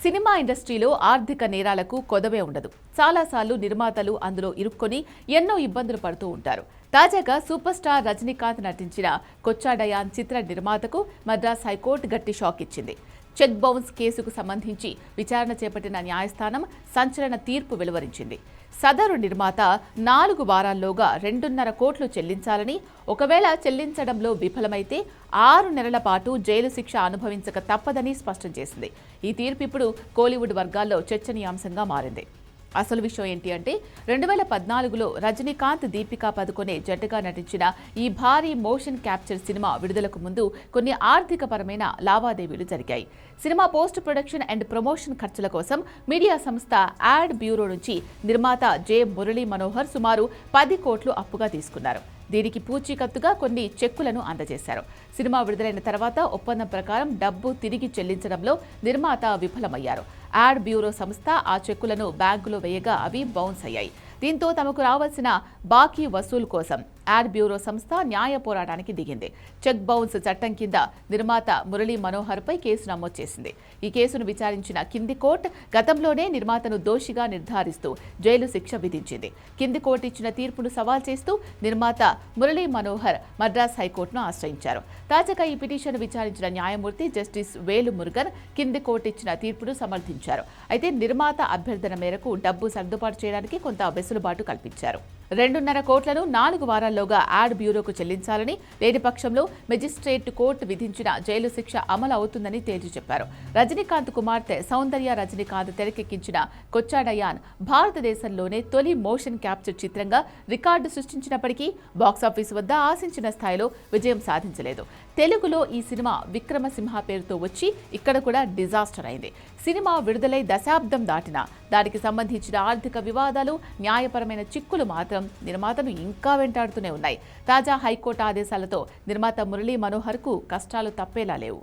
Cinema ఇండస్ట్రీలో ఆర్థిక నేరాలకు కొదవే ఉండదు. చాలాసార్లు నిర్మాతలు అందులో ఇరుక్కొని ఎన్నో ఇబ్బందులు పడుతూ ఉంటారు. తాజాగా సూపర్ స్టార్ రజనీకాంత్ నటించిన కొచ్చాడయాన్ చిత్ర నిర్మాతకు మద్రాస్ హైకోర్టు గట్టి షాక్ ఇచ్చింది. చెక్ బౌన్స్ కేసుకు సంబంధించి విచారణ చేపట్టిన న్యాయస్థానం సంచలన తీర్పు వెలువరించింది. సదరు నిర్మాత 4 వారాల్లోగా 2.5 కోట్లు చెల్లించాలని, ఒకవేళ చెల్లించడంలో విఫలమైతే 6 నెలల పాటు జైలు శిక్ష అనుభవించక తప్పదని స్పష్టం చేసింది. ఈ తీర్పు ఇప్పుడు కోలీవుడ్ వర్గాల్లో చర్చనీయాంశంగా మారింది. అసలు విషయం ఏంటి అంటే 2014లో రజనీకాంత్, దీపికా పదుకొనే జట్టుగా నటించిన ఈ భారీ మోషన్ క్యాప్చర్ సినిమా విడుదలకు ముందు కొన్ని ఆర్థికపరమైన లావాదేవీలు జరిగాయి. Cinema post production and promotion ఖర్చుల కోసం మీడియా సంస్థ యాడ్ బ్యూరో నుంచి నిర్మాత జె మురళీ మనోహర్ సుమారు 10 కోట్లు అప్పుగా తీసుకున్నారు. దీనికి పూచీకత్తుగా కొన్ని చెక్కులను అందజేశారు. సినిమా విడుదలైన తర్వాత ఒప్పందం ప్రకారం డబ్బు తిరిగి చెల్లించడంలో నిర్మాత విఫలమయ్యారు. యాడ్ బ్యూరో సంస్థ ఆ చెక్కులను బ్యాంకులో వేయగా అవి బౌన్స్ అయ్యాయి. దీంతో తమకు రావాల్సిన బాకీ వసూలు కోసం యాడ్ బ్యూరో సంస్థ న్యాయ పోరాటానికి దిగింది. చెక్ బౌన్స్ చట్టం కింద నిర్మాత మురళీ మనోహర్పై కేసు నమోదు చేసింది. ఈ కేసును విచారించిన కింది కోర్టు గతంలోనే నిర్మాతను దోషిగా నిర్ధారిస్తూ జైలు శిక్ష విధించింది. కింది కోర్టు ఇచ్చిన తీర్పును సవాల్ చేస్తూ నిర్మాత మురళీ మనోహర్ మద్రాస్ హైకోర్టును ఆశ్రయించారు. తాజాగా ఈ పిటిషన్ విచారించిన న్యాయమూర్తి జస్టిస్ వేలు మురుగన్ కింది కోర్టు ఇచ్చిన తీర్పును సమర్థించారు. అయితే నిర్మాత అభ్యర్థన మేరకు డబ్బు సర్దుబాటు చేయడానికి కొంత వెసులుబాటు కల్పించారు. 2.5 కోట్లను 4 వారాల్లోగా యాడ్ బ్యూరోకు చెల్లించాలని, లేని పక్షంలో మెజిస్ట్రేట్ కోర్టు విధించిన జైలు శిక్ష అమలు అవుతుందని తేల్చి చెప్పారు. రజనీకాంత్ కుమార్తె సౌందర్య రజనీకాంత్ తెరకెక్కించిన కొచ్చాడయాన్ భారతదేశంలోనే తొలి మోషన్ క్యాప్చర్ చిత్రంగా రికార్డు సృష్టించినప్పటికీ బాక్సాఫీస్ వద్ద ఆశించిన స్థాయిలో విజయం సాధించలేదు. తెలుగులో ఈ సినిమా విక్రమసింహ పేరుతో వచ్చి ఇక్కడ కూడా డిజాస్టర్ అయింది. సినిమా విడుదలై దశాబ్దం దాటినా దానికి సంబంధించిన ఆర్థిక వివాదాలు, న్యాయపరమైన చిక్కులు మాత్రం నిర్మాతను ఇంకా వెంటాడుతూనే ఉన్నాయి. తాజా హైకోర్టు ఆదేశాలతో నిర్మాత మురళీ మనోహర్కు కష్టాలు తప్పేలా లేవు.